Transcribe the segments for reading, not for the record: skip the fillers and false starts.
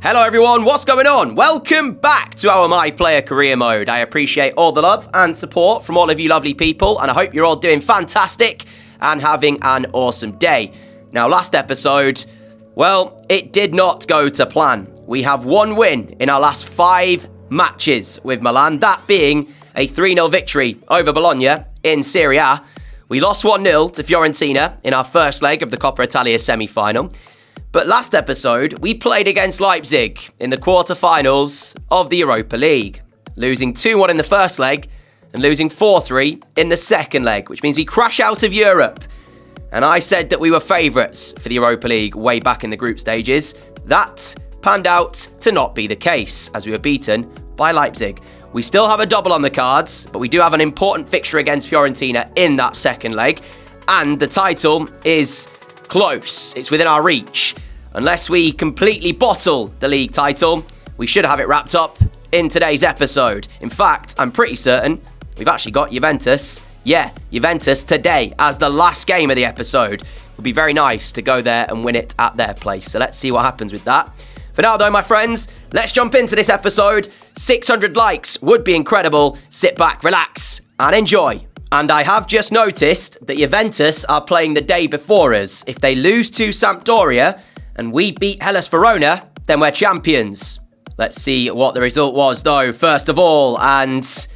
Hello everyone, what's going on? Welcome back to our My Player Career Mode. I appreciate all the love and support from all of you lovely people, and I hope you're all doing fantastic and having an awesome day. Now, last episode, well, it did not go to plan. We have one win in our last 5 matches with Milan, that being a 3-0 victory over Bologna in Serie A. We lost 1-0 to Fiorentina in our first leg of the Coppa Italia semi-final. But last episode, we played against Leipzig in the quarter-finals of the Europa League, losing 2-1 in the first leg and losing 4-3 in the second leg, which means we crash out of Europe. And I said that we were favourites for the Europa League way back in the group stages. That panned out to not be the case, as we were beaten by Leipzig. We still have a double on the cards, but we do have an important fixture against Fiorentina in that second leg, and the title is close. It's within our reach. Unless we completely bottle the league title, we should have it wrapped up in today's episode. In fact, I'm pretty certain we've actually got Juventus. Yeah, Juventus today as the last game of the episode. It would be very nice to go there and win it at their place. So let's see what happens with that. For now though, my friends, let's jump into this episode. 600 likes would be incredible. Sit back, relax, and enjoy. And I have just noticed that Juventus are playing the day before us. If they lose to Sampdoria and we beat Hellas Verona, then we're champions. Let's see what the result was though, first of all. And,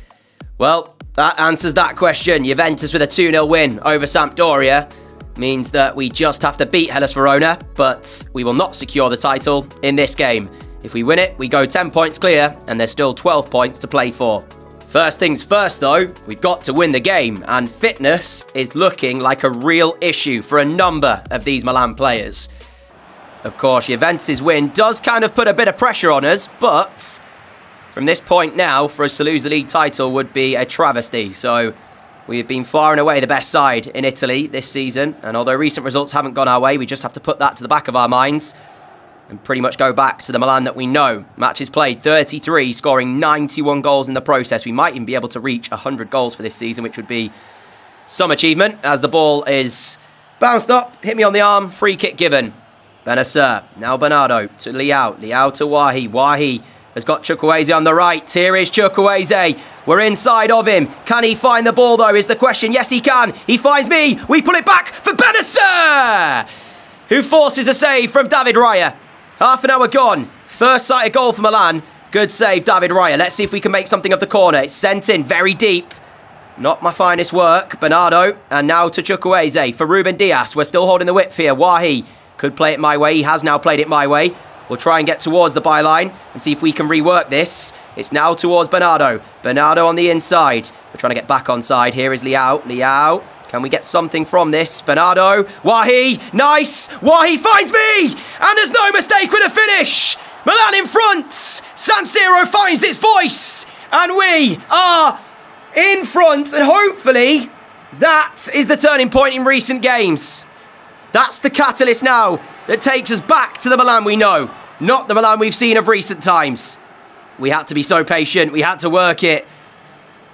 well, that answers that question. Juventus with a 2-0 win over Sampdoria means that we just have to beat Hellas Verona, but we will not secure the title in this game. If we win it, we go 10 points clear, and there's still 12 points to play for. First things first though, we've got to win the game, and fitness is looking like a real issue for a number of these Milan players. Of course, Juventus' win does kind of put a bit of pressure on us, but from this point now, for us to lose the league title would be a travesty. So we've been far and away the best side in Italy this season, and although recent results haven't gone our way, we just have to put that to the back of our minds and pretty much go back to the Milan that we know. Matches played 33, scoring 91 goals in the process. We might even be able to reach 100 goals for this season, which would be some achievement, as the ball is bounced up, hit me on the arm, free kick given. Benasser, now Bernardo to Leao, Leao to Wahi, Wahi has got Chukwueze on the right. Here is Chukwueze. We're inside of him. Can he find the ball though is the question. Yes, he can. He finds me. We pull it back for Benasser, who forces a save from David Raya. Half an hour gone. First sighted goal for Milan. Good save, David Raya. Let's see if we can make something of the corner. It's sent in very deep. Not my finest work. Bernardo. And now to Chukwueze for Ruben Dias. We're still holding the whip here. Wahi could play it my way. He has now played it my way. We'll try and get towards the byline and see if we can rework this. It's now towards Bernardo. Bernardo on the inside. We're trying to get back on side. Here is Leao. Leao. Can we get something from this? Bernardo. Wahi. Nice. Wahi finds me. And there's no mistake with a finish. Milan in front. San Siro finds its voice. And we are in front. And hopefully that is the turning point in recent games. That's the catalyst now that takes us back to the Milan we know. Not the Milan we've seen of recent times. We had to be so patient. We had to work it.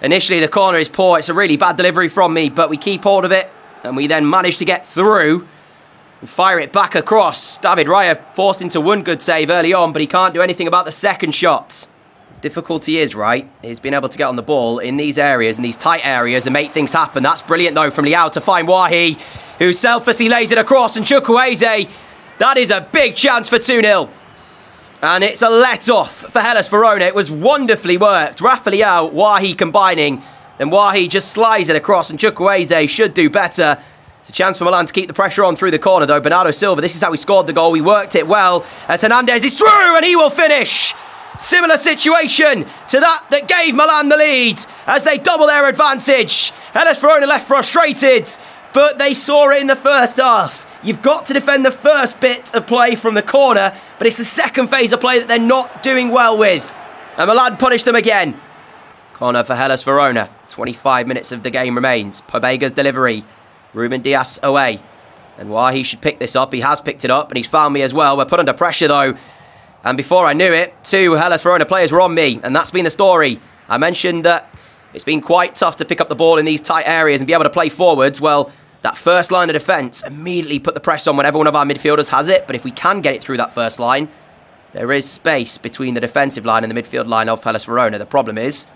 Initially, the corner is poor. It's a really bad delivery from me, but we keep hold of it, and we then manage to get through and fire it back across. David Raya forced into one good save early on, but he can't do anything about the second shot. The difficulty is, right, is being able to get on the ball in these areas, in these tight areas, and make things happen. That's brilliant, though, from Leao to find Wahi, who selflessly lays it across, and Chukwueze. That is a big chance for 2-0. And it's a let-off for Hellas Verona. It was wonderfully worked. Rafa Leao, Wahi combining. Then Wahi just slides it across, and Chukwueze should do better. It's a chance for Milan to keep the pressure on through the corner, though. Bernardo Silva, this is how we scored the goal. We worked it well as Hernandez is through, and he will finish. Similar situation to that gave Milan the lead as they double their advantage. Hellas Verona left frustrated, but they saw it in the first half. You've got to defend the first bit of play from the corner, but it's the second phase of play that they're not doing well with. And Milan punished them again. Corner for Hellas Verona. 25 minutes of the game remains. Pobega's delivery. Ruben Dias away. And Wahi should pick this up. He has picked it up, and he's found me as well. We're put under pressure, though. And before I knew it, 2 Hellas Verona players were on me, and that's been the story. I mentioned that it's been quite tough to pick up the ball in these tight areas and be able to play forwards. Well, that first line of defence immediately put the press on whenever one of our midfielders has it. But if we can get it through that first line, there is space between the defensive line and the midfield line of Hellas Verona. The problem is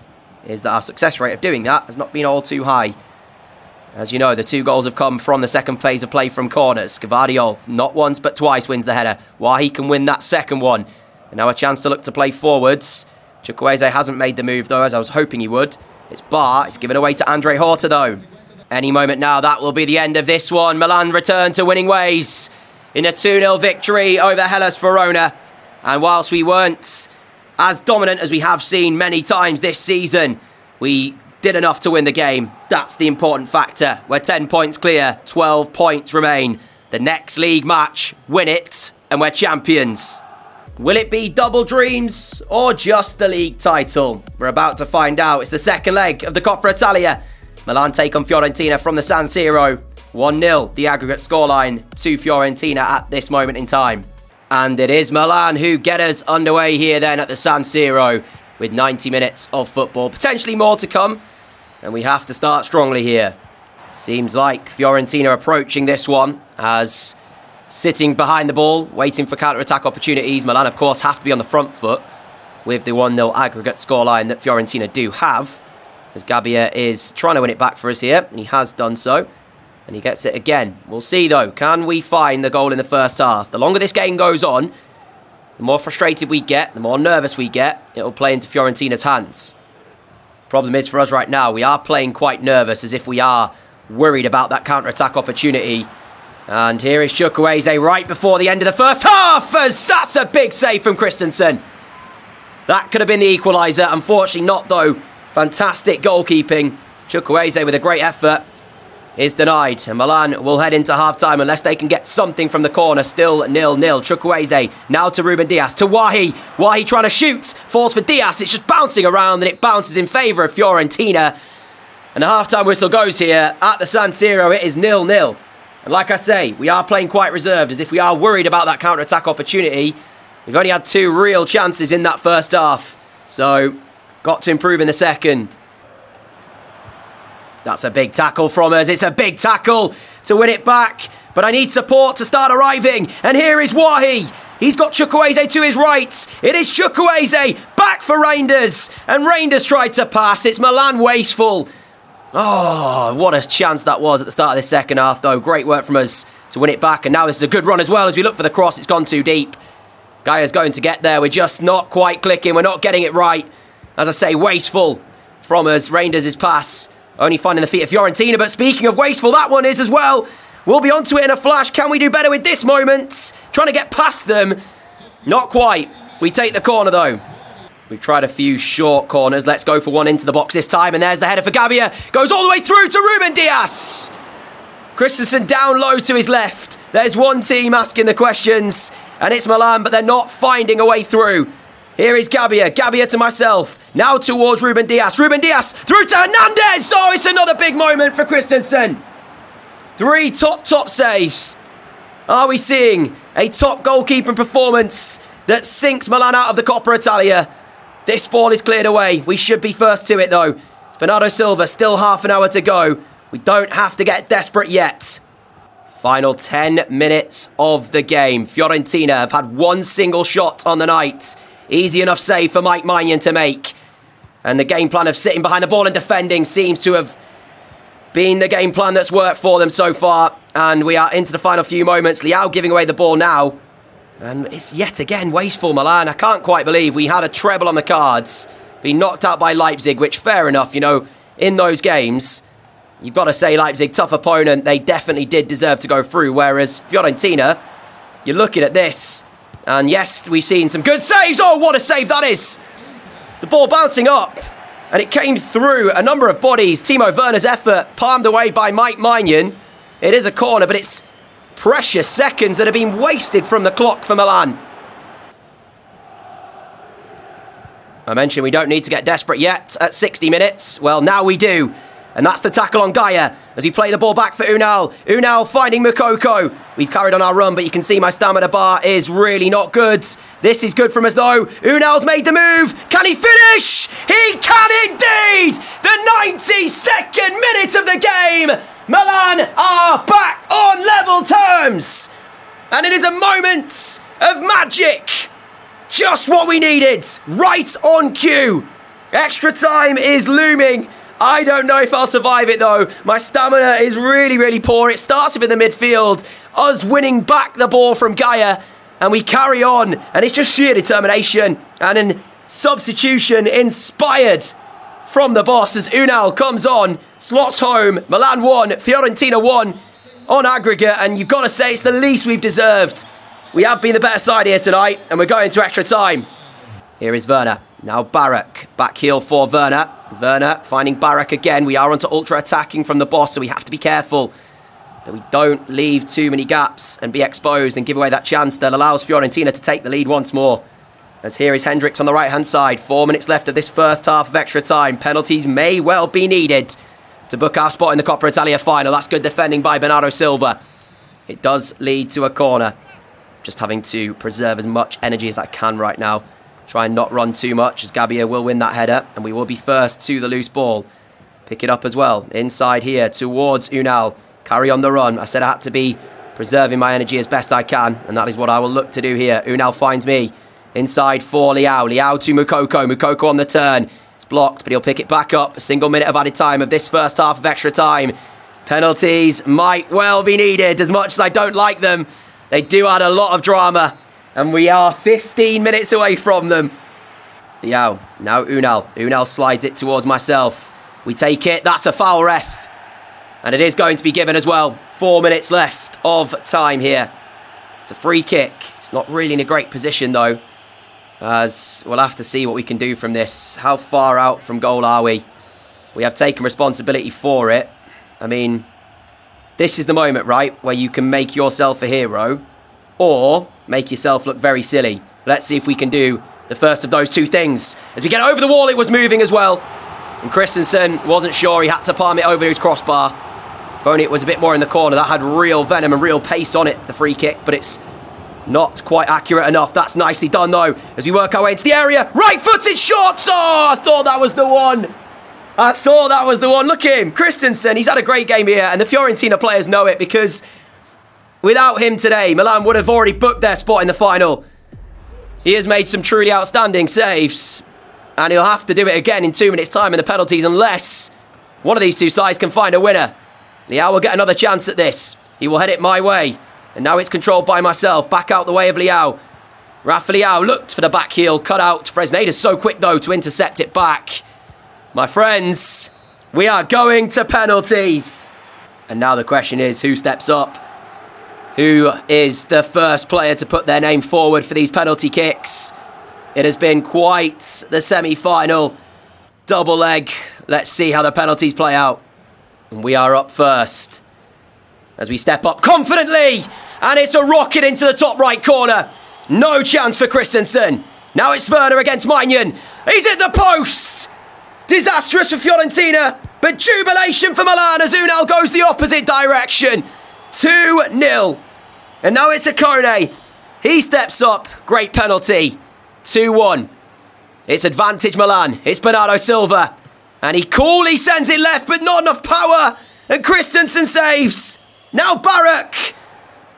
that our success rate of doing that has not been all too high. As you know, the 2 goals have come from the second phase of play from corners. Gvardiol, not once but twice, wins the header. Wahi can win that second one. And now a chance to look to play forwards. Chukwueze hasn't made the move, though, as I was hoping he would. It's Bar. It's given away to Andre Horta, though. Any moment now, that will be the end of this one. Milan return to winning ways in a 2-0 victory over Hellas Verona. And whilst we weren't as dominant as we have seen many times this season, we did enough to win the game. That's the important factor. We're 10 points clear, 12 points remain. The next league match, win it, and we're champions. Will it be double dreams or just the league title? We're about to find out. It's the second leg of the Coppa Italia. Milan take on Fiorentina from the San Siro. 1-0, the aggregate scoreline to Fiorentina at this moment in time. And it is Milan who get us underway here then at the San Siro with 90 minutes of football. Potentially more to come. And we have to start strongly here. Seems like Fiorentina approaching this one as sitting behind the ball, waiting for counter-attack opportunities. Milan, of course, have to be on the front foot with the 1-0 aggregate scoreline that Fiorentina do have. As Gabbia is trying to win it back for us here, and he has done so. And he gets it again. We'll see, though. Can we find the goal in the first half? The longer this game goes on, the more frustrated we get, the more nervous we get, it'll play into Fiorentina's hands. Problem is for us right now, we are playing quite nervous, as if we are worried about that counter-attack opportunity. And here is Chukwueze right before the end of the first half, as that's a big save from Christensen. That could have been the equaliser. Unfortunately not, though. Fantastic goalkeeping. Chukwueze with a great effort is denied. And Milan will head into half-time unless they can get something from the corner. Still 0-0. Chukwueze now to Ruben Dias. To Wahi. Wahi trying to shoot. Falls for Dias. It's just bouncing around and it bounces in favour of Fiorentina. And the half-time whistle goes here at the San Siro. It is 0-0. And like I say, we are playing quite reserved as if we are worried about that counter-attack opportunity. We've only had 2 real chances in that first half. So, got to improve in the second. That's a big tackle from us. It's a big tackle to win it back. But I need support to start arriving. And here is Wahi. He's got Chukwueze to his right. It is Chukwueze back for Reinders. And Reinders tried to pass. It's Milan wasteful. Oh, what a chance that was at the start of this second half, though. Great work from us to win it back. And now this is a good run as well. As we look for the cross, it's gone too deep. Gaia's going to get there. We're just not quite clicking. We're not getting it right. As I say, wasteful from us. Reinders' pass only finding the feet of Fiorentina. But speaking of wasteful, that one is as well. We'll be onto it in a flash. Can we do better with this moment? Trying to get past them. Not quite. We take the corner, though. We've tried a few short corners. Let's go for one into the box this time. And there's the header for Gabbia. Goes all the way through to Ruben Dias. Christensen down low to his left. There's one team asking the questions. And it's Milan, but they're not finding a way through. Here is Gabbia. Gabbia to myself. Now towards Ruben Dias. Ruben Dias through to Hernandez. Oh, it's another big moment for Christensen. 3 top saves. Are we seeing a top goalkeeping performance that sinks Milan out of the Coppa Italia? This ball is cleared away. We should be first to it, though. Bernardo Silva, still half an hour to go. We don't have to get desperate yet. Final 10 minutes of the game. Fiorentina have had 1 single shot on the night. Easy enough save for Mike Maignan to make. And the game plan of sitting behind the ball and defending seems to have been the game plan that's worked for them so far. And we are into the final few moments. Leao giving away the ball now. And it's yet again wasteful, Milan. I can't quite believe we had a treble on the cards. Being knocked out by Leipzig, which fair enough, you know, in those games, you've got to say Leipzig, tough opponent. They definitely did deserve to go through. Whereas Fiorentina, you're looking at this. And yes, we've seen some good saves. Oh, what a save that is. The ball bouncing up. And it came through a number of bodies. Timo Werner's effort palmed away by Mike Maignan. It is a corner, but it's precious seconds that have been wasted from the clock for Milan. I mentioned we don't need to get desperate yet at 60 minutes. Well, now we do. And that's the tackle on Gaia as we play the ball back for Unal. Unal finding Moukoko. We've carried on our run, but you can see my stamina bar is really not good. This is good from us, though. Unal's made the move. Can he finish? He can indeed! The 92nd minute of the game. Milan are back on level terms. And it is a moment of magic. Just what we needed. Right on cue. Extra time is looming. I don't know if I'll survive it though. My stamina is really, really poor. It starts with in the midfield. Us winning back the ball from Gaia. And we carry on. And it's just sheer determination. And an substitution inspired from the boss as Unal comes on. Slots home. Milan 1. Fiorentina 1 on aggregate. And you've got to say it's the least we've deserved. We have been the better side here tonight. And we're going to extra time. Here is Werner. Now Barak. Back heel for Werner. Werner finding Barak again. We are onto ultra attacking from the boss, so we have to be careful that we don't leave too many gaps and be exposed and give away that chance that allows Fiorentina to take the lead once more. As here is Hendricks on the right-hand side. 4 minutes left of this first half of extra time. Penalties may well be needed to book our spot in the Coppa Italia final. That's good defending by Bernardo Silva. It does lead to a corner. Just having to preserve as much energy as I can right now. Try and not run too much as Gabbia will win that header. And we will be first to the loose ball. Pick it up as well. Inside here towards Unal. Carry on the run. I said I had to be preserving my energy as best I can. And that is what I will look to do here. Unal finds me. Inside for Liao. Liao to Mukoko. Mukoko on the turn. It's blocked, but he'll pick it back up. A single minute of added time of this first half of extra time. Penalties might well be needed. As much as I don't like them, they do add a lot of drama. And we are 15 minutes away from them. Liao. Now Unal. Unal slides it towards myself. We take it. That's a foul, ref. And it is going to be given as well. 4 minutes left of time here. It's a free kick. It's not really in a great position though. As we'll have to see what we can do from this. How far out from goal are we? We have taken responsibility for it. I mean, this is the moment, right, where you can make yourself a hero or make yourself look very silly. Let's see if we can do the first of those two things. As we get over the wall, it was moving as well. And Christensen wasn't sure. He had to palm it over his crossbar. If only it was a bit more in the corner. That had real venom and real pace on it, the free kick. But it's not quite accurate enough. That's nicely done, though, as we work our way into the area. Right-footed shots! Oh, I thought that was the one. I thought that was the one. Look at him. Christensen, he's had a great game here. And the Fiorentina players know it because without him today, Milan would have already booked their spot in the final. He has made some truly outstanding saves. And he'll have to do it again in 2 minutes' time in the penalties unless one of these two sides can find a winner. Liao will get another chance at this. He will head it my way. And now it's controlled by myself. Back out the way of Liao. Rafa Liao looked for the back heel. Cut out. Fresneda's so quick, though, to intercept it back. My friends, we are going to penalties. And now the question is, who steps up? Who is the first player to put their name forward for these penalty kicks? It has been quite the semi-final double leg. Let's see how the penalties play out. And we are up first. As we step up confidently. And it's a rocket into the top right corner. No chance for Christensen. Now it's Werner against Maignan. He's at the post. Disastrous for Fiorentina. But jubilation for Milan as Unal goes the opposite direction. 2-0. And now it's Akone. He steps up. Great penalty. 2-1. It's advantage Milan. It's Bernardo Silva. And he coolly sends it left, but not enough power. And Christensen saves. Now Barak.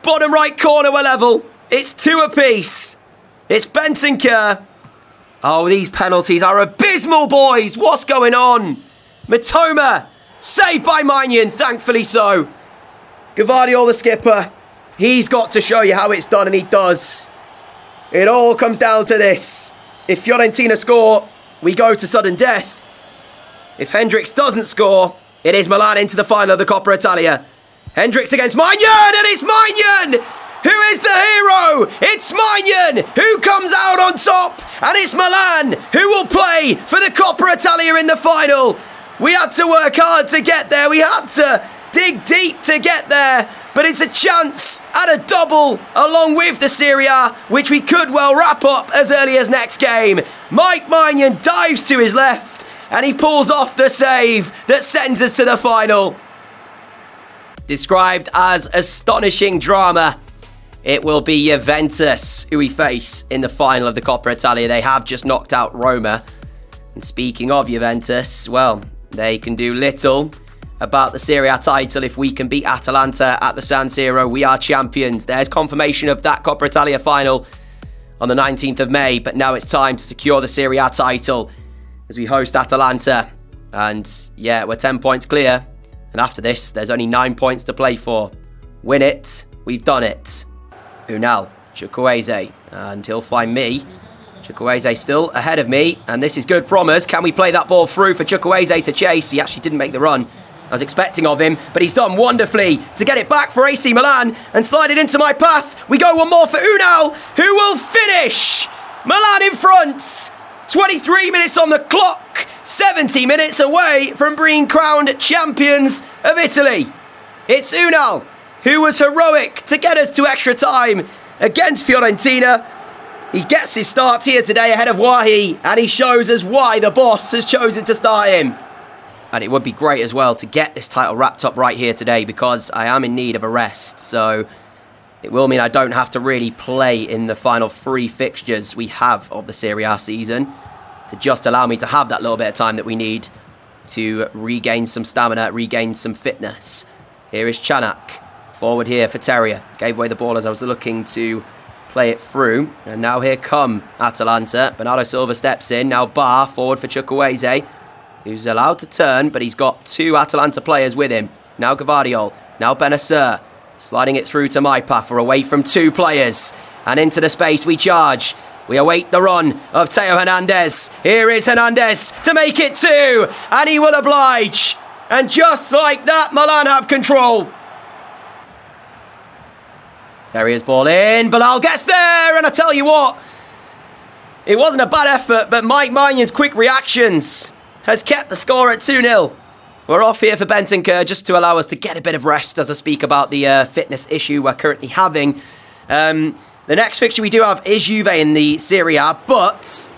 Bottom right corner, we're level. It's 2 apiece. It's Bentancur. Oh, these penalties are abysmal, boys. What's going on? Mitoma. Saved by Maignan, thankfully so. Gvardiol, the skipper. He's got to show you how it's done, and he does. It all comes down to this. If Fiorentina score, we go to sudden death. If Hendricks doesn't score, it is Milan into the final of the Coppa Italia. Hendricks against Maignan, and it's Maignan who is the hero. It's Maignan who comes out on top, and it's Milan who will play for the Coppa Italia in the final. We had to work hard to get there. We had to dig deep to get there, but it's a chance at a double along with the Serie A, which we could well wrap up as early as next game. Mike Maignan dives to his left, and he pulls off the save that sends us to the final. Described as astonishing drama, it will be Juventus who we face in the final of the Coppa Italia. They have just knocked out Roma. And speaking of Juventus, well, they can do little about the Serie A title. If we can beat Atalanta at the San Siro, we are champions. There's confirmation of that Coppa Italia final. on the 19th of May. But now it's time to secure the Serie A title as we host Atalanta. And yeah, we're 10 points clear. And after this, there's only 9 points to play for. Win it. We've done it. Unal, Chukwueze, and he'll find me. Chukwueze still ahead of me, and this is good from us. Can we play that ball through for Chukwueze to chase? He actually didn't make the run I was expecting of him, but he's done wonderfully to get it back for AC Milan and slide it into my path. We go one more for Unal, who will finish. Milan in front. 23 minutes on the clock. 70 minutes away from being crowned champions of Italy. It's Unal, who was heroic to get us to extra time against Fiorentina. He gets his start here today ahead of Wahi, and he shows us why the boss has chosen to start him. And it would be great as well to get this title wrapped up right here today, because I am in need of a rest. So it will mean I don't have to really play in the final 3 fixtures we have of the Serie A season, to just allow me to have that little bit of time that we need to regain some stamina, regain some fitness. Here is Chanak, forward here for Terrier. Gave away the ball as I was looking to play it through. And now here come Atalanta. Bernardo Silva steps in. Now Bar, forward for Chukwueze, who's allowed to turn, but he's got 2 Atalanta players with him. Now Gvardiol, now Benacer, sliding it through to my path for away from 2 players. And into the space we charge. We await the run of Theo Hernandez. Here is Hernandez to make it 2, and he will oblige. And just like that, Milan have control. Terrier's ball in. Bilal gets there, and I tell you what, it wasn't a bad effort, but Mike Maignan quick reactions has kept the score at 2-0. We're off here for Bentancur just to allow us to get a bit of rest as I speak about the fitness issue we're currently having. The next fixture we do have is Juve in the Serie A, but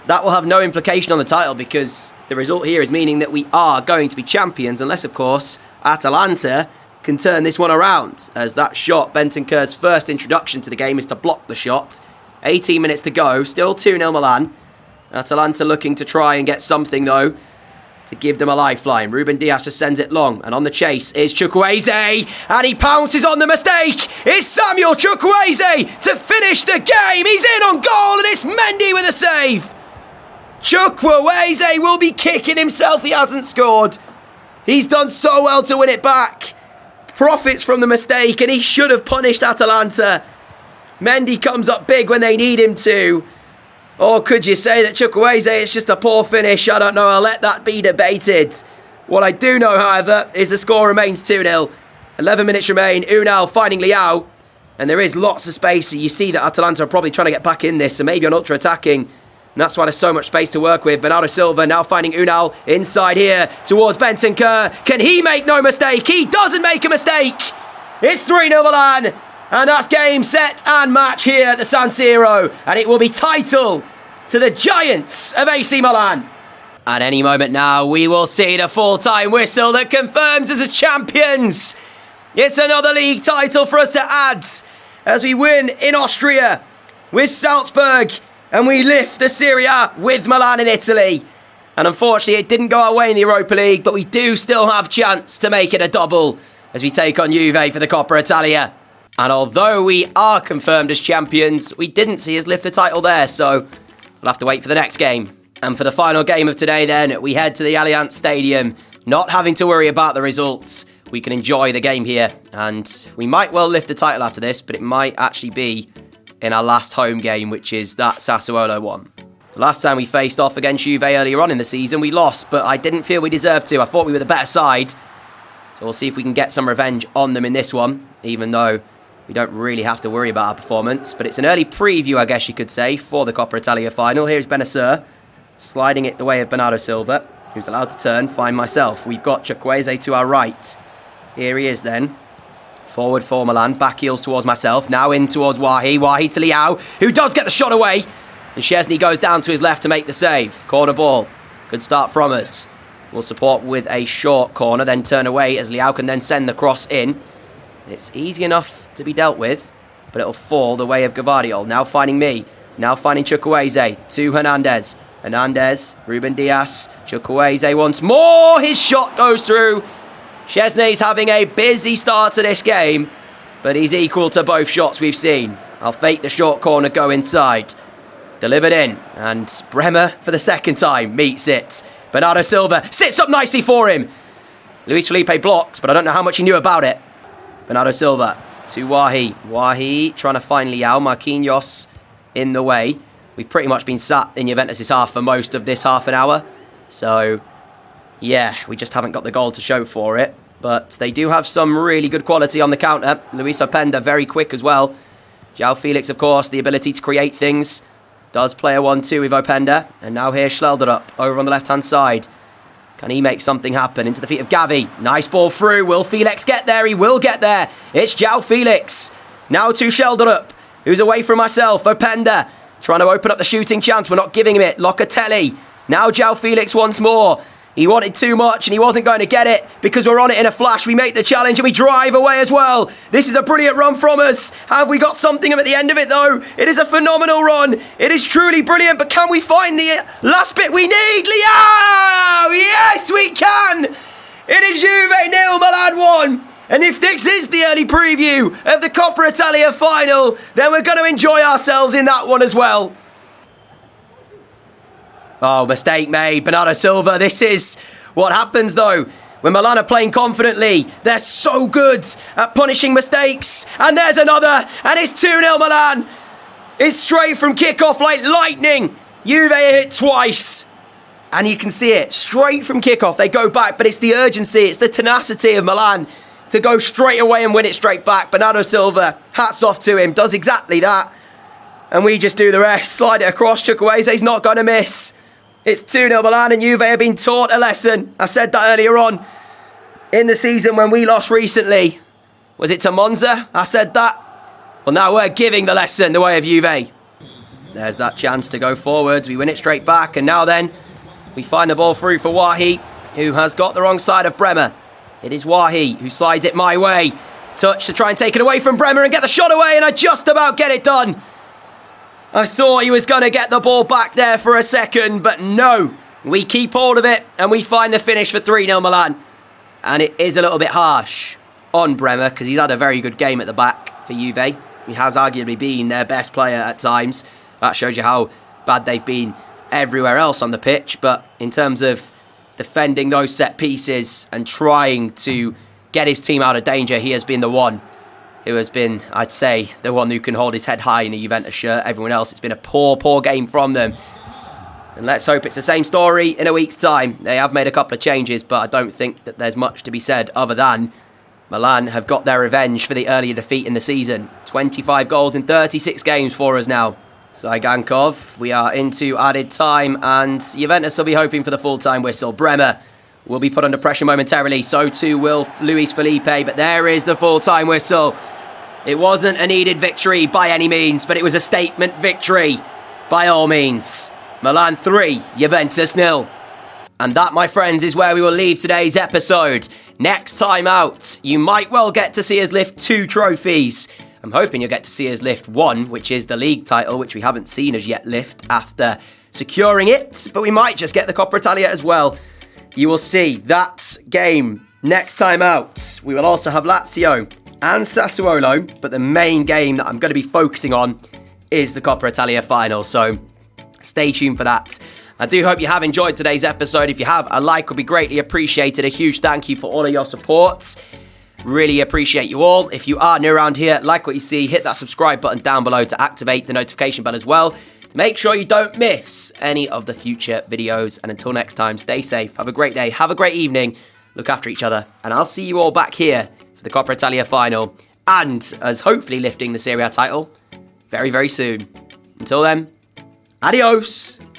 that will have no implication on the title, because the result here is meaning that we are going to be champions, unless, of course, Atalanta can turn this one around, as that shot, Bentancur's first introduction to the game, is to block the shot. 18 minutes to go, still 2-0 Milan. Atalanta looking to try and get something, though, to give them a lifeline. Ruben Dias just sends it long, and on the chase is Chukwueze, and he pounces on the mistake. It's Samuel Chukwueze to finish the game. He's in on goal, and it's Mendy with a save. Chukwueze will be kicking himself he hasn't scored. He's done so well to win it back. Profits from the mistake, and he should have punished Atalanta. Mendy comes up big when they need him to. Or could you say that Chukwueze, it's just a poor finish? I don't know. I'll let that be debated. What I do know, however, is the score remains 2-0. 11 minutes remain. Unal finding Leao. And there is lots of space. So you see that Atalanta are probably trying to get back in this. So maybe on ultra-attacking. And that's why there's so much space to work with. Bernardo Silva now finding Unal inside here towards Bentancur. Can he make no mistake? He doesn't make a mistake. It's 3-0 Milan. And that's game, set and match here at the San Siro. And it will be title to the Giants of AC Milan. At any moment now, we will see the full-time whistle that confirms us as champions. It's another league title for us to add as we win in Austria with Salzburg. And we lift the Serie A with Milan in Italy. And unfortunately, it didn't go our way in the Europa League, but we do still have chance to make it a double as we take on Juve for the Coppa Italia. And although we are confirmed as champions, we didn't see us lift the title there, so we'll have to wait for the next game. And for the final game of today then, we head to the Allianz Stadium, not having to worry about the results. We can enjoy the game here, and we might well lift the title after this, but it might actually be in our last home game, which is that Sassuolo one. The last time we faced off against Juve earlier on in the season, we lost, but I didn't feel we deserved to. I thought we were the better side, so we'll see if we can get some revenge on them in this one, even though we don't really have to worry about our performance. But it's an early preview, I guess you could say, for the Coppa Italia final. Here's Benacer, sliding it the way of Bernardo Silva, who's allowed to turn, find myself. We've got Chukwueze to our right. Here he is then. Forward for Milan, back heels towards myself. Now in towards Wahi. Wahi to Leao, who does get the shot away. And Szczesny goes down to his left to make the save. Corner ball. Good start from us. We'll support with a short corner, then turn away as Leao can then send the cross in. It's easy enough to be dealt with, but it'll fall the way of Gvardiol. Now finding me. Now finding Chukwueze to Hernandez. Hernandez, Ruben Dias, Chukwueze once more. His shot goes through. Szczesny's having a busy start to this game, but he's equal to both shots we've seen. I'll fake the short corner, go inside. Delivered in, and Bremer for the second time meets it. Bernardo Silva sits up nicely for him. Luis Felipe blocks, but I don't know how much he knew about it. Bernardo Silva to Wahi. Wahi trying to find Leao. Marquinhos in the way. We've pretty much been sat in Juventus' half for most of this half an hour. So, yeah, we just haven't got the goal to show for it. But they do have some really good quality on the counter. Luis Openda very quick as well. João Felix, of course, the ability to create things. Does play a 1-2 with Openda. And now here's Schelderup over on the left-hand side. Can he make something happen? Into the feet of Gavi. Nice ball through. Will Felix get there? He will get there. It's João Felix. Now to Schelderup, who's away from myself. Openda trying to open up the shooting chance. We're not giving him it. Locatelli. Now João Felix once more. He wanted too much and he wasn't going to get it because we're on it in a flash. We make the challenge and we drive away as well. This is a brilliant run from us. Have we got something at the end of it though? It is a phenomenal run. It is truly brilliant, but can we find the last bit we need? Leao! Yes, we can! It is Juve 0, Milan 1. And if this is the early preview of the Coppa Italia final, then we're going to enjoy ourselves in that one as well. Oh, mistake made. Bernardo Silva. This is what happens, though. When Milan are playing confidently, they're so good at punishing mistakes. And there's another. And it's 2-0 Milan. It's straight from kickoff like lightning. Juve hit twice. And you can see it. Straight from kickoff. They go back. But it's the urgency. It's the tenacity of Milan to go straight away and win it straight back. Bernardo Silva, hats off to him. Does exactly that. And we just do the rest. Slide it across. Chukwueze's not going to miss. It's 2-0 Milan and Juve have been taught a lesson. I said that earlier on in the season when we lost recently. Was it to Monza? I said that. Well, now we're giving the lesson the way of Juve. There's that chance to go forwards. We win it straight back. And now then, we find the ball through for Wahi, who has got the wrong side of Bremer. It is Wahi who slides it my way. Touch to try and take it away from Bremer and get the shot away. And I just about get it done. I thought he was going to get the ball back there for a second, but no. We keep hold of it, and we find the finish for 3-0 Milan. And it is a little bit harsh on Bremer, because he's had a very good game at the back for Juve. He has arguably been their best player at times. That shows you how bad they've been everywhere else on the pitch. But in terms of defending those set pieces and trying to get his team out of danger, he has been the one who has been, I'd say, the one who can hold his head high in a Juventus shirt. Everyone else, it's been a poor, poor game from them. And let's hope it's the same story in a week's time. They have made a couple of changes, but I don't think that there's much to be said other than Milan have got their revenge for the earlier defeat in the season. 25 goals in 36 games for us now. Saigankov, we are into added time, and Juventus will be hoping for the full-time whistle. Bremer will be put under pressure momentarily. So too will Luis Felipe, but there is the full-time whistle. It wasn't a needed victory by any means, but it was a statement victory by all means. Milan 3, Juventus 0. And that, my friends, is where we will leave today's episode. Next time out, you might well get to see us lift 2 trophies. I'm hoping you'll get to see us lift 1, which is the league title, which we haven't seen as yet lift after securing it. But we might just get the Coppa Italia as well. You will see that game next time out. We will also have Lazio and Sassuolo, but the main game that I'm going to be focusing on is the Coppa Italia final, so stay tuned for that. I do hope you have enjoyed today's episode. If you have, a like would be greatly appreciated. A huge thank you for all of your support. Really appreciate you all. If you are new around here, like what you see, hit that subscribe button down below to activate the notification bell as well, to make sure you don't miss any of the future videos. And until next time, stay safe, have a great day, have a great evening, look after each other, and I'll see you all back here for the Coppa Italia final, and as hopefully lifting the Serie A title very, very soon. Until then, adios!